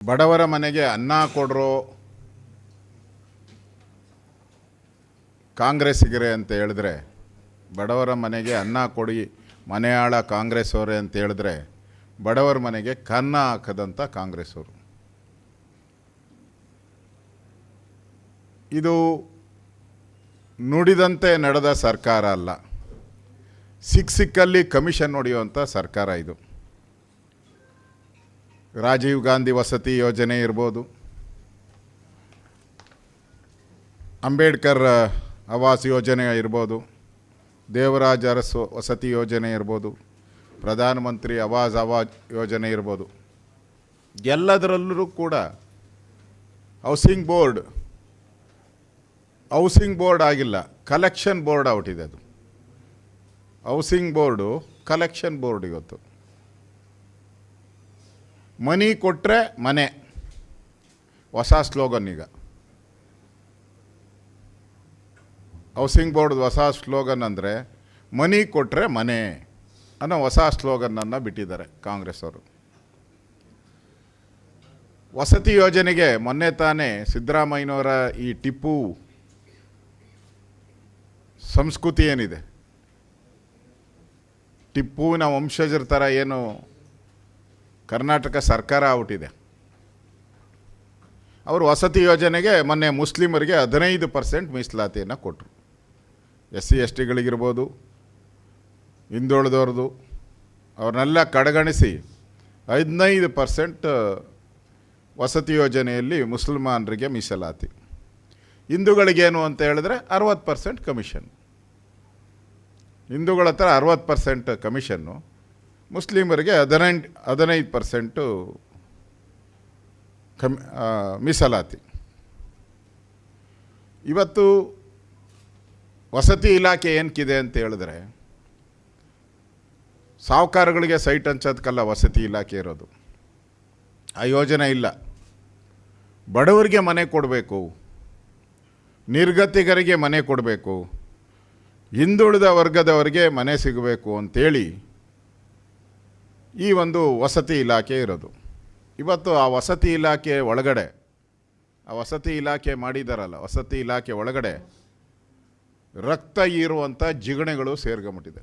ಬಡವರ ಮನೆಗೆ ಅನ್ನ ಕೊಡ್ರೋ ಕಾಂಗ್ರೆಸ್ಸಿಗರೆ ಅಂತ ಹೇಳಿದ್ರೆ, ಬಡವರ ಮನೆಗೆ ಅನ್ನ ಕೊಡಿ ಮನೆಯಾಳ ಕಾಂಗ್ರೆಸ್ ಅವರೇ ಅಂತ ಹೇಳಿದ್ರೆ, ಬಡವರ ಮನೆಗೆ ಕನ್ನ ಹಾಕದಂಥ ಕಾಂಗ್ರೆಸ್ ಅವರು. ಇದು ನುಡಿದಂತೆ ನಡೆದ ಸರ್ಕಾರ ಅಲ್ಲ, ಸಿಕ್ಕಲ್ಲಿ ಕಮಿಷನ್ ಹೊಡೆಯುವಂಥ ಸರ್ಕಾರ ಇದು. ರಾಜೀವ್ ಗಾಂಧಿ ವಸತಿ ಯೋಜನೆ ಇರ್ಬೋದು, ಅಂಬೇಡ್ಕರ್ ಆವಾಸ್ ಯೋಜನೆ ಇರ್ಬೋದು, ದೇವರಾಜ ಅರಸು ವಸತಿ ಯೋಜನೆ ಇರ್ಬೋದು, ಪ್ರಧಾನಮಂತ್ರಿ ಆವಾಸ್ ಯೋಜನೆ ಇರ್ಬೋದು, ಎಲ್ಲದರಲ್ಲೂ ಕೂಡ ಹೌಸಿಂಗ್ ಬೋರ್ಡ್ ಆಗಿಲ್ಲ, ಕಲೆಕ್ಷನ್ ಬೋರ್ಡ್ ಔಟಿದೆ. ಅದು ಹೌಸಿಂಗ್ ಬೋರ್ಡು ಕಲೆಕ್ಷನ್ ಬೋರ್ಡ್. ಇವತ್ತು ಮನಿ ಕೊಟ್ಟರೆ ಮನೆ ಹೊಸ ಸ್ಲೋಗನ್. ಈಗ ಹೌಸಿಂಗ್ ಬೋರ್ಡ್ ಹೊಸ ಸ್ಲೋಗನ್ ಅಂದರೆ ಮನಿ ಕೊಟ್ಟರೆ ಮನೆ ಅನ್ನೋ ಹೊಸ ಸ್ಲೋಗನ್ನನ್ನು ಬಿಟ್ಟಿದ್ದಾರೆ ಕಾಂಗ್ರೆಸ್ ಅವರು. ವಸತಿ ಯೋಜನೆಗೆ ಮೊನ್ನೆ ತಾನೇ ಸಿದ್ದರಾಮಯ್ಯನವರ ಈ ಟಿಪ್ಪು ಸಂಸ್ಕೃತಿ ಏನಿದೆ, ಟಿಪ್ಪುವಿನ ವಂಶಜರ ಥರ ಏನು ಕರ್ನಾಟಕ ಸರ್ಕಾರ ಔಟಿದೆ, ಅವರು ವಸತಿ ಯೋಜನೆಗೆ ಮೊನ್ನೆ ಮುಸ್ಲಿಮರಿಗೆ 15% ಮೀಸಲಾತಿಯನ್ನು ಕೊಟ್ಟರು. SC ST ಗಳಿಗಿರ್ಬೋದು, ಹಿಂದುಳಿದವ್ರದ್ದು ಅವ್ರನ್ನೆಲ್ಲ ಕಡೆಗಣಿಸಿ 15% ವಸತಿ ಯೋಜನೆಯಲ್ಲಿ ಮುಸಲ್ಮಾನರಿಗೆ ಮೀಸಲಾತಿ. ಹಿಂದೂಗಳಿಗೇನು ಅಂತ ಹೇಳಿದ್ರೆ 60% ಕಮಿಷನ್. ಹಿಂದೂಗಳ ಹತ್ರ 60% ಕಮಿಷನ್ನು, ಮುಸ್ಲಿಮರಿಗೆ 15% ಮೀಸಲಾತಿ. ಇವತ್ತು ವಸತಿ ಇಲಾಖೆ ಏನಕ್ಕಿದೆ ಅಂತ ಹೇಳಿದ್ರೆ, ಸಾಹುಕಾರಗಳಿಗೆ ಸೈಟ್ ಹಂಚೋದಕ್ಕಲ್ಲ ವಸತಿ ಇಲಾಖೆ ಇರೋದು. ಆ ಯೋಜನೆ ಇಲ್ಲ. ಬಡವರಿಗೆ ಮನೆ ಕೊಡಬೇಕು, ನಿರ್ಗತಿಕರಿಗೆ ಮನೆ ಕೊಡಬೇಕು, ಹಿಂದುಳಿದ ವರ್ಗದವರಿಗೆ ಮನೆ ಸಿಗಬೇಕು ಅಂತೇಳಿ ಈ ಒಂದು ವಸತಿ ಇಲಾಖೆ ಇರೋದು. ಇವತ್ತು ಆ ವಸತಿ ಇಲಾಖೆ ಒಳಗಡೆ, ಆ ವಸತಿ ಇಲಾಖೆ ಮಾಡಿದಾರಲ್ಲ, ವಸತಿ ಇಲಾಖೆ ಒಳಗಡೆ ರಕ್ತ ಹೀರುವಂಥ ಜಿಗಣೆಗಳು ಸೇರ್ಕೊಂಬಿಟ್ಟಿದೆ.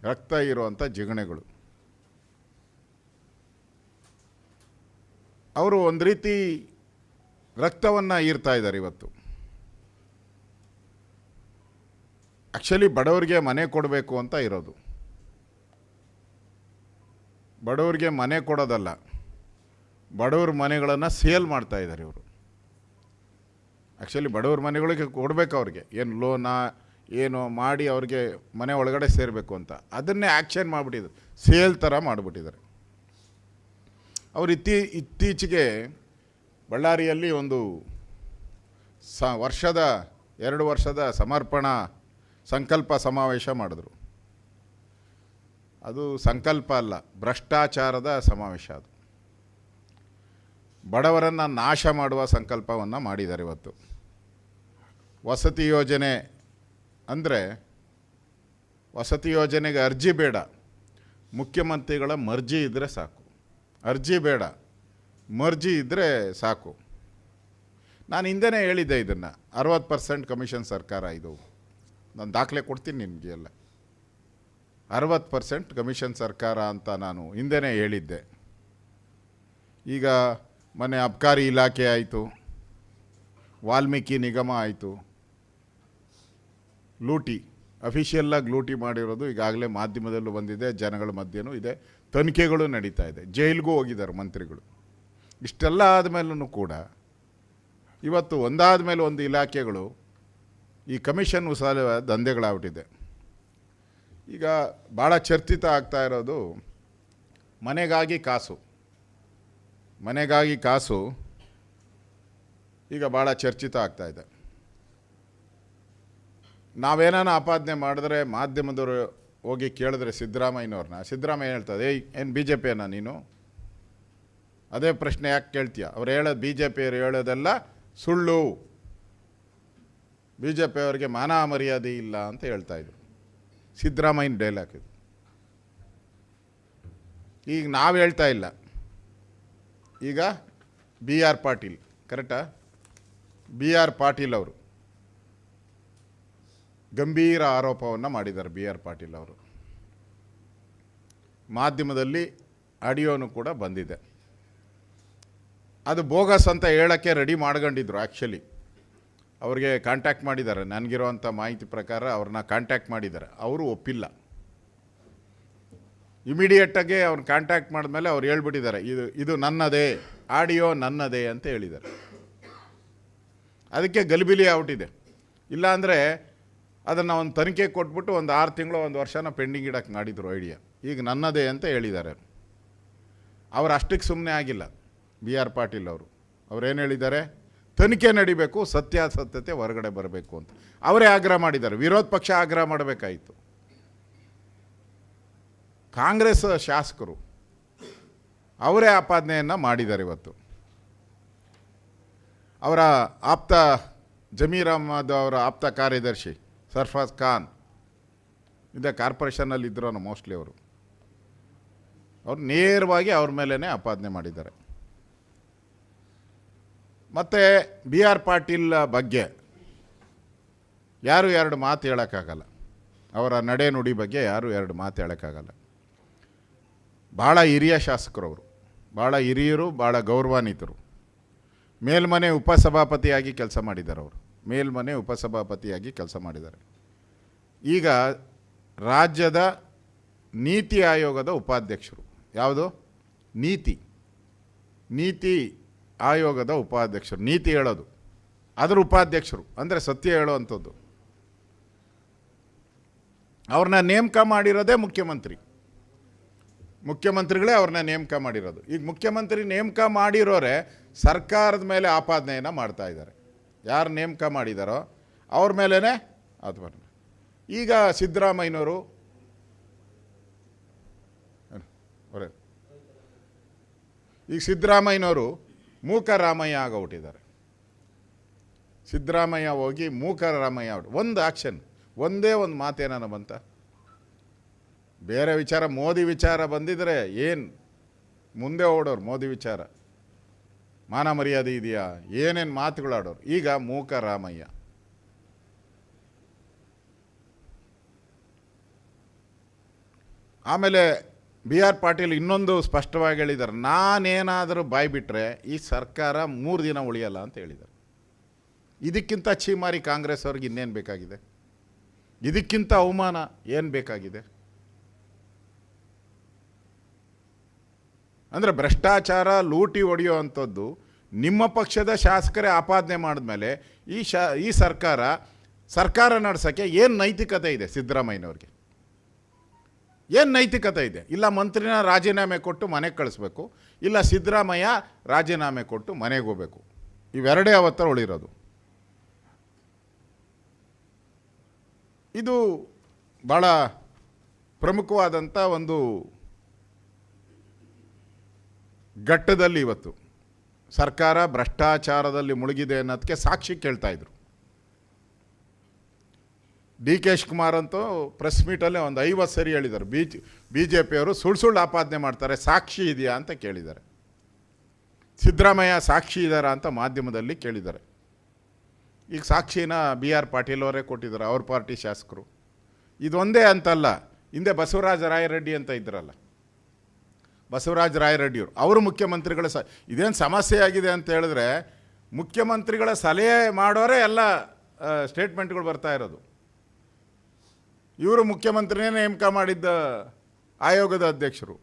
ರಕ್ತ ಹೀರುವಂಥ ಜಿಗಣೆಗಳು. ಅವರು ಒಂದು ರೀತಿ ರಕ್ತವನ್ನು ಹೀರ್ತಾ ಇದ್ದಾರೆ ಇವತ್ತು. ಆ್ಯಕ್ಚುಲಿ ಬಡವರಿಗೆ ಮನೆ ಕೊಡಬೇಕು ಅಂತ ಇರೋದು. ಬಡವರಿಗೆ ಮನೆ ಕೊಡೋದಲ್ಲ, ಬಡವ್ರ ಮನೆಗಳನ್ನು ಸೇಲ್ ಮಾಡ್ತಾ ಇದ್ದಾರೆ ಇವರು. ಆ್ಯಕ್ಚುಲಿ ಬಡವ್ರ ಮನೆಗಳಿಗೆ ಕೊಡಬೇಕು, ಅವ್ರಿಗೆ ಏನು ಲೋನಾ ಏನೋ ಮಾಡಿ ಅವ್ರಿಗೆ ಮನೆ ಒಳಗಡೆ ಸೇರಬೇಕು ಅಂತ, ಅದನ್ನೇ ಆ್ಯಕ್ಷನ್ ಮಾಡಿಬಿಟ್ಟಿದ್ದಾರೆ, ಸೇಲ್ ಥರ ಮಾಡಿಬಿಟ್ಟಿದ್ದಾರೆ. ಅವರು ಇತ್ತೀಚೆಗೆ ಬಳ್ಳಾರಿಯಲ್ಲಿ ಒಂದು 2 ವರ್ಷದ ಸಮರ್ಪಣಾ ಸಂಕಲ್ಪ ಸಮಾವೇಶ ಮಾಡಿದ್ರು. ಅದು ಸಂಕಲ್ಪ ಅಲ್ಲ, ಭ್ರಷ್ಟಾಚಾರದ ಸಮಾವೇಶ. ಅದು ಬಡವರನ್ನು ನಾಶ ಮಾಡುವ ಸಂಕಲ್ಪವನ್ನು ಮಾಡಿದ್ದಾರೆ ಇವತ್ತು. ವಸತಿ ಯೋಜನೆ ಅಂದರೆ, ವಸತಿ ಯೋಜನೆಗೆ ಅರ್ಜಿ ಬೇಡ, ಮುಖ್ಯಮಂತ್ರಿಗಳ ಮರ್ಜಿ ಇದ್ದರೆ ಸಾಕು. ಅರ್ಜಿ ಬೇಡ, ಮರ್ಜಿ ಇದ್ದರೆ ಸಾಕು. ನಾನು ಹಿಂದೆನೇ ಹೇಳಿದ್ದೆ ಇದನ್ನು, 60% ಕಮಿಷನ್ ಸರ್ಕಾರ ಇದು. ನಾನು ದಾಖಲೆ ಕೊಡ್ತೀನಿ ನಿಮಗೆ ಎಲ್ಲ. 60% ಕಮಿಷನ್ ಸರ್ಕಾರ ಅಂತ ನಾನು ಹಿಂದೆನೇ ಹೇಳಿದ್ದೆ. ಈಗ ಮೊನ್ನೆ ಅಬ್ಕಾರಿ ಇಲಾಖೆ ಆಯಿತು, ವಾಲ್ಮೀಕಿ ನಿಗಮ ಆಯಿತು, ಲೂಟಿ, ಅಫಿಷಿಯಲ್ಲಾಗಿ ಲೂಟಿ ಮಾಡಿರೋದು ಈಗಾಗಲೇ ಮಾಧ್ಯಮದಲ್ಲೂ ಬಂದಿದೆ, ಜನಗಳ ಮಧ್ಯೆನೂ ಇದೆ, ತನಿಖೆಗಳು ನಡೀತಾ ಇದೆ, ಜೈಲಿಗೂ ಹೋಗಿದ್ದಾರೆ ಮಂತ್ರಿಗಳು. ಇಷ್ಟೆಲ್ಲ ಆದಮೇಲೂ ಕೂಡ ಇವತ್ತು ಒಂದಾದ ಮೇಲೆ ಒಂದು ಇಲಾಖೆಗಳು ಈ ಕಮಿಷನ್ ಉಸಾಲ ದಂಧೆಗಳಾಗ್ಬಿಟ್ಟಿದೆ. ಈಗ ಭಾಳ ಚರ್ಚಿತ ಆಗ್ತಾ ಇರೋದು ಮನೆಗಾಗಿ ಕಾಸು ಈಗ ಭಾಳ ಚರ್ಚಿತ ಆಗ್ತಾ ಇದೆ. ನಾವೇನಾನ ಆಪಾದನೆ ಮಾಡಿದ್ರೆ ಮಾಧ್ಯಮದವರು ಹೋಗಿ ಕೇಳಿದ್ರೆ ಸಿದ್ದರಾಮಯ್ಯ ಹೇಳ್ತದೆ, ಏನು BJP ನೀನು? ಅದೇ ಪ್ರಶ್ನೆ ಯಾಕೆ ಕೇಳ್ತೀಯ? ಅವ್ರು ಹೇಳೋದು, BJP ಅವರು ಹೇಳೋದೆಲ್ಲ ಸುಳ್ಳು, BJP ಅವರಿಗೆ ಮಾನ ಮರ್ಯಾದೆ ಇಲ್ಲ ಅಂತ ಹೇಳ್ತಾಯಿದ್ರು. ಸಿದ್ದರಾಮಯ್ಯನ ಡೈಲಾಗ್ ಇದು. ಈಗ ನಾವು ಹೇಳ್ತಾ ಇಲ್ಲ, ಈಗ ಬಿ ಆರ್ ಪಾಟೀಲ್, ಕರೆಕ್ಟಾ? ಬಿ ಆರ್ ಪಾಟೀಲ್ ಅವರು ಗಂಭೀರ ಆರೋಪವನ್ನು ಮಾಡಿದ್ದಾರೆ. ಬಿ ಆರ್ ಪಾಟೀಲ್ ಅವರು ಮಾಧ್ಯಮದಲ್ಲಿ ಆಡಿಯೋನು ಕೂಡ ಬಂದಿದೆ. ಅದು ಬೋಗಸ್ ಅಂತ ಹೇಳೋಕ್ಕೆ ರೆಡಿ ಮಾಡ್ಕೊಂಡಿದ್ರು. ಆ್ಯಕ್ಚುಲಿ ಅವ್ರಿಗೆ ಕಾಂಟ್ಯಾಕ್ಟ್ ಮಾಡಿದ್ದಾರೆ, ನನಗಿರೋವಂಥ ಮಾಹಿತಿ ಪ್ರಕಾರ ಅವ್ರನ್ನ ಕಾಂಟ್ಯಾಕ್ಟ್ ಮಾಡಿದ್ದಾರೆ. ಅವರು ಒಪ್ಪಿಲ್ಲ. ಇಮಿಡಿಯೇಟಾಗಿ ಅವ್ರನ್ನ ಕಾಂಟ್ಯಾಕ್ಟ್ ಮಾಡಿದ್ಮೇಲೆ ಅವ್ರು ಹೇಳ್ಬಿಟ್ಟಿದ್ದಾರೆ, ಇದು ನನ್ನದೇ, ಆಡಿಯೋ ನನ್ನದೇ ಅಂತ ಹೇಳಿದ್ದಾರೆ. ಅದಕ್ಕೆ ಗಲಿಬಿಲಿ ಔಟಿದೆ. ಇಲ್ಲಾಂದರೆ ಅದನ್ನು ಒಂದು ತನಿಖೆ ಕೊಟ್ಬಿಟ್ಟು ಒಂದು 6 ತಿಂಗಳು 1 ವರ್ಷನ ಪೆಂಡಿಂಗ್ ಇಡೋಕ್ಕೆ ಮಾಡಿದ್ರು ಐಡಿಯಾ. ಈಗ ನನ್ನದೇ ಅಂತ ಹೇಳಿದ್ದಾರೆ. ಅವರು ಅಷ್ಟಕ್ಕೆ ಸುಮ್ಮನೆ ಆಗಿಲ್ಲ. ಬಿ ಆರ್ ಪಾಟೀಲ್ ಅವ್ರೇನು ಹೇಳಿದ್ದಾರೆ, ತನಿಖೆ ನಡಿಬೇಕು, ಸತ್ಯಾಸತ್ಯತೆ ಹೊರಗಡೆ ಬರಬೇಕು ಅಂತ ಅವರೇ ಆಗ್ರಹ ಮಾಡಿದ್ದಾರೆ. ವಿರೋಧ ಪಕ್ಷ ಆಗ್ರಹ ಮಾಡಬೇಕಾಯಿತು. ಕಾಂಗ್ರೆಸ್ ಶಾಸಕರು ಅವರೇ ಆಪಾದನೆಯನ್ನು ಮಾಡಿದ್ದಾರೆ. ಇವತ್ತು ಅವರ ಆಪ್ತ ಜಮೀರ್ ಅಹ್ಮದ್ ಅವರ ಆಪ್ತ ಕಾರ್ಯದರ್ಶಿ ಸರ್ಫಾಜ್ ಖಾನ್ ಇದೇ ಕಾರ್ಪೊರೇಷನಲ್ಲಿ ಇದ್ರೂ ಮೋಸ್ಟ್ಲಿ ಅವರು ನೇರವಾಗಿ ಅವ್ರ ಮೇಲೇ ಆಪಾದನೆ ಮಾಡಿದ್ದಾರೆ. ಮತ್ತು ಬಿ ಆರ್ ಪಾಟೀಲ್ ಬಗ್ಗೆ ಯಾರು 2 ಮಾತು ಹೇಳೋಕ್ಕಾಗಲ್ಲ. ಅವರ ನಡೆ ನುಡಿ ಬಗ್ಗೆ ಯಾರು 2 ಮಾತು ಹೇಳೋಕ್ಕಾಗಲ್ಲ. ಭಾಳ ಹಿರಿಯ ಶಾಸಕರು ಅವರು, ಭಾಳ ಹಿರಿಯರು, ಭಾಳ ಗೌರವಾನ್ವಿತರು. ಮೇಲ್ಮನೆ ಉಪಸಭಾಪತಿಯಾಗಿ ಕೆಲಸ ಮಾಡಿದ್ದಾರೆ. ಅವರು ಮೇಲ್ಮನೆ ಉಪಸಭಾಪತಿಯಾಗಿ ಕೆಲಸ ಮಾಡಿದ್ದಾರೆ. ಈಗ ರಾಜ್ಯದ ನೀತಿ ಆಯೋಗದ ಉಪಾಧ್ಯಕ್ಷರು. ಯಾವುದು? ನೀತಿ ಆಯೋಗದ ಉಪಾಧ್ಯಕ್ಷರು. ನೀತಿ ಹೇಳೋದು, ಅದರ ಉಪಾಧ್ಯಕ್ಷರು ಅಂದರೆ ಸತ್ಯ ಹೇಳೋವಂಥದ್ದು. ಅವ್ರನ್ನ ನೇಮಕ ಮಾಡಿರೋದೇ ಮುಖ್ಯಮಂತ್ರಿಗಳೇ ಅವ್ರನ್ನ ನೇಮಕ ಮಾಡಿರೋದು. ಈಗ ಮುಖ್ಯಮಂತ್ರಿ ನೇಮಕ ಮಾಡಿರೋರೆ ಸರ್ಕಾರದ ಮೇಲೆ ಆಪಾದನೆಯನ್ನು ಮಾಡ್ತಾ ಇದ್ದಾರೆ. ಯಾರು ನೇಮಕ ಮಾಡಿದಾರೋ ಅವ್ರ ಮೇಲೇ ಅದು. ಈಗ ಸಿದ್ದರಾಮಯ್ಯನವರು ಮೂಕರಾಮಯ್ಯ ಆಗೋಗ್ಬಿಟ್ಟಿದ್ದಾರೆ. ಸಿದ್ದರಾಮಯ್ಯ ಹೋಗಿ ಮೂಕರಾಮಯ್ಯ ಒಂದು ಆಕ್ಷನ್, ಒಂದೇ ಒಂದು ಮಾತೇನ ಬಂತ? ಬೇರೆ ವಿಚಾರ, ಮೋದಿ ವಿಚಾರ ಬಂದಿದ್ರೆ ಏನು ಮುಂದೆ ಓಡೋರು. ಮೋದಿ ವಿಚಾರ, ಮಾನ ಮರ್ಯಾದೆ ಇದೆಯಾ, ಏನೇನು ಮಾತುಗಳಾಡೋರು. ಈಗ ಮೂಕರಾಮಯ್ಯ. ಆಮೇಲೆ ಬಿ ಆರ್ ಪಾಟೀಲ್ ಇನ್ನೊಂದು ಸ್ಪಷ್ಟವಾಗಿ ಹೇಳಿದ್ದಾರೆ, ನಾನೇನಾದರೂ ಬಾಯ್ಬಿಟ್ರೆ ಈ ಸರ್ಕಾರ 3 ದಿನ ಉಳಿಯಲ್ಲ ಅಂತ ಹೇಳಿದ್ದಾರೆ. ಇದಕ್ಕಿಂತ ಛೀಮಾರಿ ಕಾಂಗ್ರೆಸ್ ಅವ್ರಿಗೆ ಇನ್ನೇನು ಬೇಕಾಗಿದೆ? ಇದಕ್ಕಿಂತ ಅವಮಾನ ಏನು ಬೇಕಾಗಿದೆ? ಅಂದರೆ ಭ್ರಷ್ಟಾಚಾರ ಲೂಟಿ ಹೊಡೆಯೋ ಅಂಥದ್ದು ನಿಮ್ಮ ಪಕ್ಷದ ಶಾಸಕರೇ ಆಪಾದನೆ ಮಾಡಿದ್ಮೇಲೆ ಈ ಸರ್ಕಾರ ನಡೆಸೋಕ್ಕೆ ಏನು ನೈತಿಕತೆ ಇದೆ? ಸಿದ್ದರಾಮಯ್ಯನವ್ರಿಗೆ ಏನು ನೈತಿಕತೆ ಇದೆ? ಇಲ್ಲ ಮಂತ್ರಿನ ರಾಜೀನಾಮೆ ಕೊಟ್ಟು ಮನೆಗೆ ಕಳಿಸ್ಬೇಕು, ಇಲ್ಲ ಸಿದ್ದರಾಮಯ್ಯ ರಾಜೀನಾಮೆ ಕೊಟ್ಟು ಮನೆಗೆ ಹೋಗಬೇಕು. ಇವೆರಡೇ ಅವತ್ತರ ಉಳಿರೋದು. ಇದು ಭಾಳ ಪ್ರಮುಖವಾದಂಥ ಒಂದು ಘಟ್ಟದಲ್ಲಿ ಇವತ್ತು ಸರ್ಕಾರ ಭ್ರಷ್ಟಾಚಾರದಲ್ಲಿ ಮುಳುಗಿದೆ ಅನ್ನೋದಕ್ಕೆ ಸಾಕ್ಷಿ ಕೇಳ್ತಾಯಿದ್ರು. ಡಿ ಕೆ ಶಿವಕುಮಾರ್ ಅಂತೂ ಪ್ರೆಸ್ ಮೀಟಲ್ಲೇ ಒಂದು 50 ಸರಿ ಹೇಳಿದ್ದಾರೆ, ಬಿ ಜೆ ಪಿಯವರು ಸುಳ್ಳು ಆಪಾದನೆ ಮಾಡ್ತಾರೆ, ಸಾಕ್ಷಿ ಇದೆಯಾ ಅಂತ ಕೇಳಿದ್ದಾರೆ. ಸಿದ್ದರಾಮಯ್ಯ ಸಾಕ್ಷಿ ಇದ್ದಾರಾ ಅಂತ ಮಾಧ್ಯಮದಲ್ಲಿ ಕೇಳಿದ್ದಾರೆ. ಈಗ ಸಾಕ್ಷಿನ ಬಿ ಆರ್ ಪಾಟೀಲ್ ಅವರೇ ಕೊಟ್ಟಿದ್ದಾರೆ, ಅವ್ರ ಪಾರ್ಟಿ ಶಾಸಕರು. ಇದೊಂದೇ ಅಂತಲ್ಲ, ಹಿಂದೆ ಬಸವರಾಜ ರಾಯರೆಡ್ಡಿ ಅಂತ ಇದ್ರಲ್ಲ, ಬಸವರಾಜ ರಾಯರೆಡ್ಡಿಯವರು, ಅವರು ಮುಖ್ಯಮಂತ್ರಿಗಳ ಇದೇನು ಸಮಸ್ಯೆ ಆಗಿದೆ ಅಂತ ಹೇಳಿದ್ರೆ ಮುಖ್ಯಮಂತ್ರಿಗಳ ಸಲಹೆ ಮಾಡೋರೇ ಎಲ್ಲ ಸ್ಟೇಟ್ಮೆಂಟ್ಗಳು ಬರ್ತಾ ಇರೋದು. ಇವರು ಮುಖ್ಯಮಂತ್ರಿನೇ ನೇಮಕ ಮಾಡಿದ್ದ ಆಯೋಗದ ಅಧ್ಯಕ್ಷರು.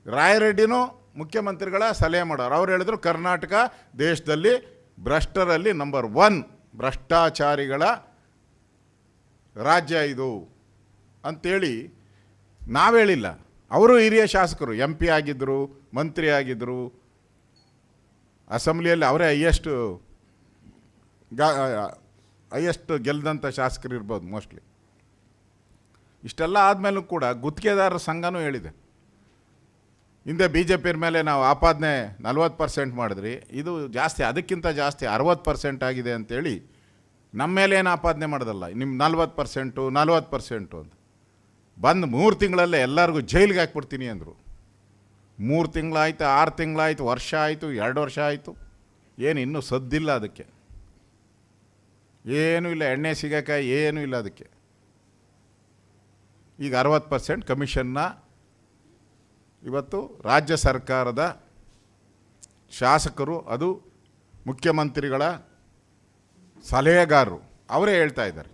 ರಾಯರೆಡ್ಡಿನೂ ಮುಖ್ಯಮಂತ್ರಿಗಳ ಸಲಹೆ ಮಾಡೋರು. ಅವ್ರು ಹೇಳಿದ್ರು ಕರ್ನಾಟಕ ದೇಶದಲ್ಲಿ ಭ್ರಷ್ಟರಲ್ಲಿ ನಂಬರ್ 1 ಭ್ರಷ್ಟಾಚಾರಿಗಳ ರಾಜ್ಯ ಇದು ಅಂಥೇಳಿ ನಾವು ಹೇಳಿಲ್ಲ. ಅವರು ಹಿರಿಯ ಶಾಸಕರು, MP ಆಗಿದ್ದರು, ಮಂತ್ರಿ ಆಗಿದ್ದರು, ಅಸೆಂಬ್ಲಿಯಲ್ಲಿ ಅವರೇ ಹೈಯೆಸ್ಟ್ ಗೆಲ್ಲದಂಥ ಶಾಸಕರು ಇರ್ಬೋದು ಮೋಸ್ಟ್ಲಿ. ಇಷ್ಟೆಲ್ಲ ಆದಮೇಲೂ ಕೂಡ ಗುತ್ತಿಗೆದಾರರ ಸಂಘನೂ ಹೇಳಿದೆ, ಹಿಂದೆ BJP ಮೇಲೆ ನಾವು ಆಪಾದನೆ 40% ಮಾಡಿದ್ರಿ, ಇದು ಜಾಸ್ತಿ, ಅದಕ್ಕಿಂತ ಜಾಸ್ತಿ 60% ಆಗಿದೆ ಅಂತೇಳಿ ನಮ್ಮ ಮೇಲೆ ಏನು ಆಪಾದನೆ ಮಾಡೋದಲ್ಲ, ನಿಮ್ಮ 40% ಅಂತ ಬಂದು 3 ತಿಂಗಳಲ್ಲೇ ಎಲ್ಲರಿಗೂ ಜೈಲಿಗೆ ಹಾಕ್ಬಿಡ್ತೀನಿ ಅಂದರು. 3 ತಿಂಗಳಾಯ್ತು, 6 ತಿಂಗಳಾಯ್ತು, ವರ್ಷ ಆಯಿತು, 2 ವರ್ಷ ಆಯಿತು, ಏನು ಇನ್ನೂ ಸದ್ದಿಲ್ಲ ಅದಕ್ಕೆ. ಏನೂ ಇಲ್ಲ, ಎಣ್ಣೆ ಸಿಗೋಕಾಯಿ ಏನೂ ಇಲ್ಲ ಅದಕ್ಕೆ. ಈಗ 60% ಕಮಿಷನ್ನ ಇವತ್ತು ರಾಜ್ಯ ಸರ್ಕಾರದ ಶಾಸಕರು, ಅದು ಮುಖ್ಯಮಂತ್ರಿಗಳ ಸಲಹೆಗಾರರು ಅವರೇ ಹೇಳ್ತಾ ಇದ್ದಾರೆ.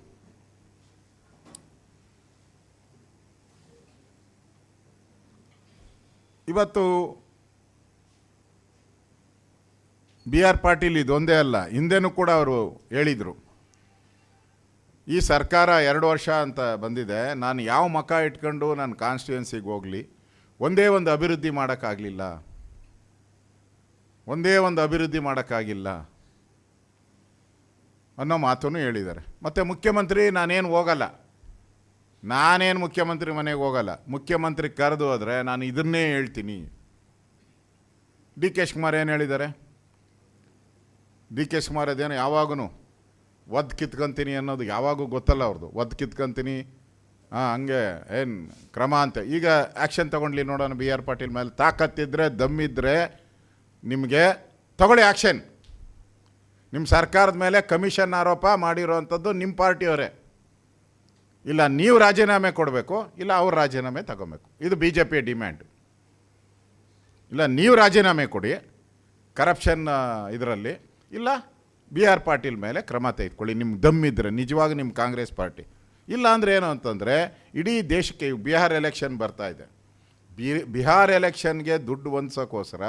ಇವತ್ತು ಬಿ ಆರ್ ಪಾಟೀಲ್ ಇದೊಂದೇ ಅಲ್ಲ, ಹಿಂದೆನೂ ಕೂಡ ಅವರು ಹೇಳಿದರು, ಈ ಸರ್ಕಾರ 2 ವರ್ಷ ಅಂತ ಬಂದಿದೆ, ನಾನು ಯಾವ ಮಕ ಇಟ್ಕೊಂಡು ನನ್ನ ಕಾನ್ಸ್ಟಿಟ್ಯೂನ್ಸಿಗೆ ಹೋಗಲಿ, ಒಂದೇ ಒಂದು ಅಭಿವೃದ್ಧಿ ಮಾಡೋಕ್ಕಾಗಲಿಲ್ಲ, ಒಂದೇ ಒಂದು ಅಭಿವೃದ್ಧಿ ಮಾಡೋಕ್ಕಾಗಿಲ್ಲ ಅನ್ನೋ ಮಾತನ್ನು ಹೇಳಿದ್ದಾರೆ. ಮತ್ತು ಮುಖ್ಯಮಂತ್ರಿ ನಾನೇನು ಹೋಗಲ್ಲ, ನಾನೇನು ಮುಖ್ಯಮಂತ್ರಿ ಮನೆಗೆ ಹೋಗಲ್ಲ, ಮುಖ್ಯಮಂತ್ರಿ ಕರೆದು ಹೋದರೆ ನಾನು ಇದನ್ನೇ ಹೇಳ್ತೀನಿ. ಡಿ ಕೆ ಶಿವಕುಮಾರ್ ಏನು ಹೇಳಿದ್ದಾರೆ? ಡಿ ಕೆ ಶಿವಕುಮಾರ್ ಅದೇನು ಯಾವಾಗೂ ಒದ್ದು ಕಿತ್ಕೊಂತೀನಿ ಅನ್ನೋದು ಯಾವಾಗೂ ಗೊತ್ತಲ್ಲ ಅವ್ರದ್ದು. ಒದ್ದು ಕಿತ್ಕೊಂತೀನಿ, ಹಂಗೆ ಏನು ಕ್ರಮ ಅಂತ. ಈಗ ಆ್ಯಕ್ಷನ್ ತೊಗೊಂಡ್ಲಿ ನೋಡೋಣ ಬಿ ಆರ್ ಪಾಟೀಲ್ ಮೇಲೆ. ತಾಕತ್ತಿದ್ರೆ, ದಮ್ಮಿದ್ರೆ ನಿಮಗೆ ತಗೊಳ್ಳಿ ಆ್ಯಕ್ಷನ್. ನಿಮ್ಮ ಸರ್ಕಾರದ ಮೇಲೆ ಕಮಿಷನ್ ಆರೋಪ ಮಾಡಿರೋವಂಥದ್ದು ನಿಮ್ಮ ಪಾರ್ಟಿಯವರೇ. ಇಲ್ಲ ನೀವು ರಾಜೀನಾಮೆ ಕೊಡಬೇಕು, ಇಲ್ಲ ಅವ್ರು ರಾಜೀನಾಮೆ ತಗೋಬೇಕು. ಇದು ಬಿ ಜೆ ಪಿಯ ಡಿಮ್ಯಾಂಡ್. ಇಲ್ಲ ನೀವು ರಾಜೀನಾಮೆ ಕೊಡಿ ಕರಪ್ಷನ್ ಇದರಲ್ಲಿ, ಇಲ್ಲ ಬಿ ಆರ್ ಪಾಟೀಲ್ ಮೇಲೆ ಕ್ರಮ ತೆಗೆದುಕೊಳ್ಳಿ ನಿಮ್ಗೆ ದಮ್ಮಿದ್ರೆ, ನಿಜವಾಗಿ ನಿಮ್ಮ ಕಾಂಗ್ರೆಸ್ ಪಾರ್ಟಿ. ಇಲ್ಲ ಅಂದರೆ ಏನು ಅಂತಂದರೆ ಇಡೀ ದೇಶಕ್ಕೆ ಬಿಹಾರ್ ಎಲೆಕ್ಷನ್ ಬರ್ತಾ ಇದೆ. ಬಿಹಾರ್ ಎಲೆಕ್ಷನ್ಗೆ ದುಡ್ಡು ಹೊಂದ್ಸೋಕ್ಕೋಸ್ಕರ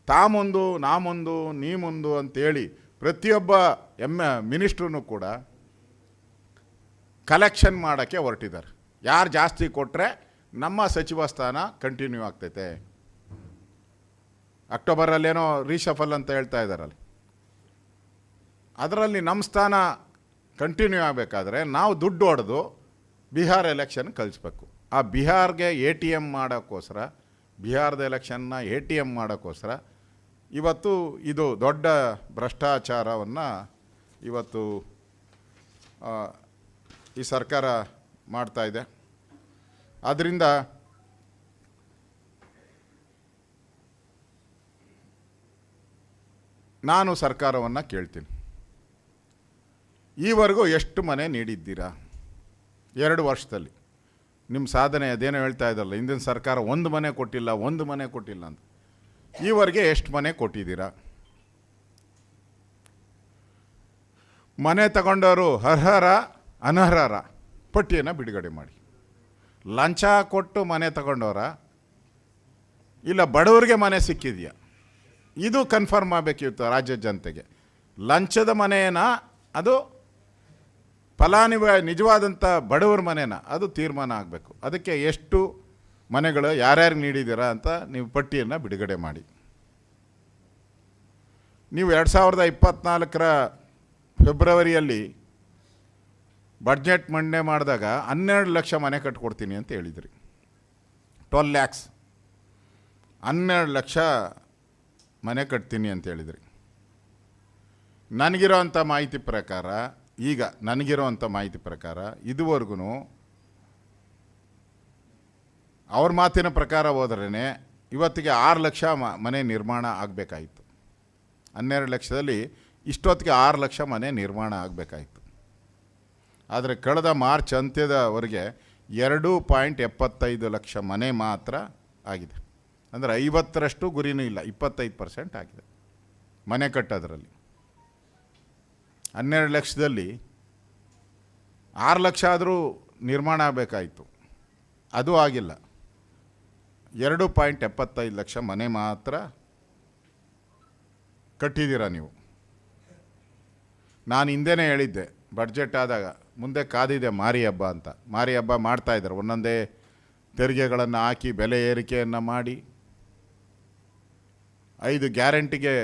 ತಾಮುಂದು ನಾ ಮುಂದು ನೀ ಮುಂದು ಅಂತೇಳಿ ಪ್ರತಿಯೊಬ್ಬ ಮಿನಿಸ್ಟ್ರೂ ಕೂಡ ಕಲೆಕ್ಷನ್ ಮಾಡೋಕ್ಕೆ ಹೊರಟಿದ್ದಾರೆ. ಯಾರು ಜಾಸ್ತಿ ಕೊಟ್ಟರೆ ನಮ್ಮ ಸಚಿವ ಸ್ಥಾನ ಕಂಟಿನ್ಯೂ ಆಗ್ತೈತೆ. ಅಕ್ಟೋಬರಲ್ಲೇನೋ ರೀಶಫಲ್ ಅಂತ ಹೇಳ್ತಾ ಇದ್ದಾರಲ್ಲ, ಅದರಲ್ಲಿ ನಮ್ಮ ಸ್ಥಾನ ಕಂಟಿನ್ಯೂ ಆಗಬೇಕಾದ್ರೆ ನಾವು ದುಡ್ಡು ಹೊಡೆದು ಬಿಹಾರ್ ಎಲೆಕ್ಷನ್ ಕಳಿಸ್ಬೇಕು. ಆ ಬಿಹಾರ್ಗೆ ATM ಮಾಡೋಕ್ಕೋಸ್ಕರ, ಬಿಹಾರದ ಎಲೆಕ್ಷನ್ನ ATM ಮಾಡೋಕ್ಕೋಸ್ಕರ ಇವತ್ತು ಇದು ದೊಡ್ಡ ಭ್ರಷ್ಟಾಚಾರವನ್ನು ಇವತ್ತು ಈ ಸರ್ಕಾರ ಮಾಡ್ತಾಯಿದೆ. ಆದ್ದರಿಂದ ನಾನು ಸರ್ಕಾರವನ್ನು ಕೇಳ್ತೀನಿ, ಈವರೆಗೂ ಎಷ್ಟು ಮನೆ ನೀಡಿದ್ದೀರಾ 2 ವರ್ಷದಲ್ಲಿ? ನಿಮ್ಮ ಸಾಧನೆ ಅದೇನೋ ಹೇಳ್ತಾ ಇದ್ದಲ್ಲ, ಹಿಂದಿನ ಸರ್ಕಾರ 1 ಮನೆ ಕೊಟ್ಟಿಲ್ಲ, 1 ಮನೆ ಕೊಟ್ಟಿಲ್ಲ ಅಂತ. ಈವರೆಗೆ ಎಷ್ಟು ಮನೆ ಕೊಟ್ಟಿದ್ದೀರಾ? ಮನೆ ತಗೊಂಡವರು ಅರ್ಹರ ಅನರ್ಹರ ಪಟ್ಟಿಯನ್ನು ಬಿಡುಗಡೆ ಮಾಡಿ. ಲಂಚ ಕೊಟ್ಟು ಮನೆ ತಗೊಂಡವರ, ಇಲ್ಲ ಬಡವರಿಗೆ ಮನೆ ಸಿಕ್ಕಿದೆಯಾ, ಇದು ಕನ್ಫರ್ಮ್ ಆಗಬೇಕಿತ್ತು ರಾಜ್ಯ ಜನತೆಗೆ. ಲಂಚದ ಮನೆಯೇನ, ಅದು ನಿಜವಾದಂಥ ಬಡವರ ಮನೆನ, ಅದು ತೀರ್ಮಾನ ಆಗಬೇಕು. ಅದಕ್ಕೆ ಎಷ್ಟು ಮನೆಗಳು ಯಾರ್ಯಾರು ನೀಡಿದ್ದೀರಾ ಅಂತ ನೀವು ಪಟ್ಟಿಯನ್ನು ಬಿಡುಗಡೆ ಮಾಡಿ. ನೀವು 2024ರ ಫೆಬ್ರವರಿಯಲ್ಲಿ ಬಡ್ಜೆಟ್ ಮಂಡನೆ ಮಾಡಿದಾಗ 12 ಲಕ್ಷ ಮನೆ ಕಟ್ಕೊಡ್ತೀನಿ ಅಂತ ಹೇಳಿದ್ರಿ. 12 lakhs, 12 ಲಕ್ಷ ಮನೆ ಕಟ್ತೀನಿ ಅಂತ ಹೇಳಿದ್ರಿ. ನನಗಿರೋವಂಥ ಮಾಹಿತಿ ಪ್ರಕಾರ, ಈಗ ನನಗಿರೋವಂಥ ಮಾಹಿತಿ ಪ್ರಕಾರ ಇದುವರೆಗೂ ಅವ್ರ ಮಾತಿನ ಪ್ರಕಾರ ಹೋದ್ರೇ ಇವತ್ತಿಗೆ 6 ಲಕ್ಷ ಮನೆ ನಿರ್ಮಾಣ ಆಗಬೇಕಾಯಿತು. 12 ಲಕ್ಷದಲ್ಲಿ ಇಷ್ಟೊತ್ತಿಗೆ 6 ಲಕ್ಷ ಮನೆ ನಿರ್ಮಾಣ ಆಗಬೇಕಾಯಿತು. ಆದರೆ ಕಳೆದ ಮಾರ್ಚ್ ಅಂತ್ಯದವರೆಗೆ 2.75 ಲಕ್ಷ ಮನೆ ಮಾತ್ರ ಆಗಿದೆ. ಅಂದರೆ 50ರಷ್ಟು ಗುರಿನೂ ಇಲ್ಲ, 25% ಆಗಿದೆ ಮನೆ ಕಟ್ಟೋದ್ರಲ್ಲಿ. 12 ಲಕ್ಷದಲ್ಲಿ 6 ಲಕ್ಷ ಆದರೂ ನಿರ್ಮಾಣ ಆಗಬೇಕಾಯಿತು, ಅದು ಆಗಿಲ್ಲ. 2.75 ಲಕ್ಷ ಮನೆ ಮಾತ್ರ ಕಟ್ಟಿದ್ದೀರಾ ನೀವು. ನಾನು ಹಿಂದೆನೇ ಹೇಳಿದ್ದೆ, ಬಡ್ಜೆಟ್ ಆದಾಗ ಮುಂದೆ ಕಾದಿದೆ ಮಾರಿ ಹಬ್ಬ ಅಂತ. ಮಾರಿ ಹಬ್ಬ ಮಾಡ್ತಾಯಿದ್ದಾರೆ, ಒಂದೊಂದೇ ತೆರಿಗೆಗಳನ್ನು ಹಾಕಿ ಬೆಲೆ ಏರಿಕೆಯನ್ನು ಮಾಡಿ 5 ಗ್ಯಾರಂಟಿಗೆ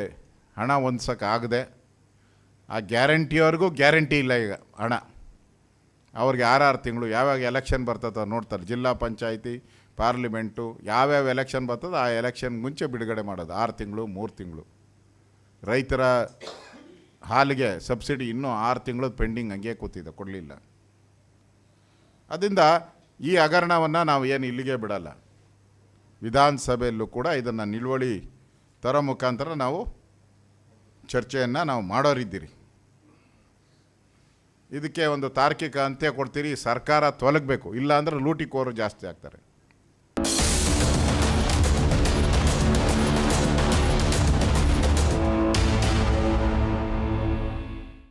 ಹಣ ಹೊಂದ್ಸೋಕ್ಕಾಗದೆ, ಆ ಗ್ಯಾರಂಟಿಯವ್ರಿಗೂ ಗ್ಯಾರಂಟಿ ಇಲ್ಲ ಈಗ ಹಣ. ಅವ್ರಿಗೆ 6 ತಿಂಗಳು ಯಾವಾಗ ಎಲೆಕ್ಷನ್ ಬರ್ತದೋ ನೋಡ್ತಾರೆ. ಜಿಲ್ಲಾ ಪಂಚಾಯಿತಿ, ಪಾರ್ಲಿಮೆಂಟು ಯಾವ್ಯಾವ ಎಲೆಕ್ಷನ್ ಬರ್ತದೋ ಆ ಎಲೆಕ್ಷನ್ ಮುಂಚೆ ಬಿಡುಗಡೆ ಮಾಡೋದು. 6 ತಿಂಗಳು 3 ತಿಂಗಳು. ರೈತರ ಹಾಲಿಗೆ ಸಬ್ಸಿಡಿ ಇನ್ನೂ 6 ತಿಂಗಳು ಪೆಂಡಿಂಗ್ ಹಂಗೆ ಕೂತಿದೆ, ಕೊಡಲಿಲ್ಲ. ಅದರಿಂದ ಈ ಹಗರಣವನ್ನು ನಾವು ಏನು ಇಲ್ಲಿಗೆ ಬಿಡಲ್ಲ. ವಿಧಾನಸಭೆಯಲ್ಲೂ ಕೂಡ ಇದನ್ನು ನಿಲುವಳಿ ತರೋ ಮುಖಾಂತರ ನಾವು ಚರ್ಚೆಯನ್ನು ನಾವು ಮಾಡೋರಿದ್ದೀರಿ. ಇದಕ್ಕೆ ಒಂದು ತಾರ್ಕಿಕ ಅಂತ್ಯ ಕೊಡ್ತೀರಿ, ಸರ್ಕಾರ ತೊಲಗಬೇಕು, ಇಲ್ಲ ಅಂದರೆ ಲೂಟಿಕೋರು ಜಾಸ್ತಿ ಆಗ್ತಾರೆ.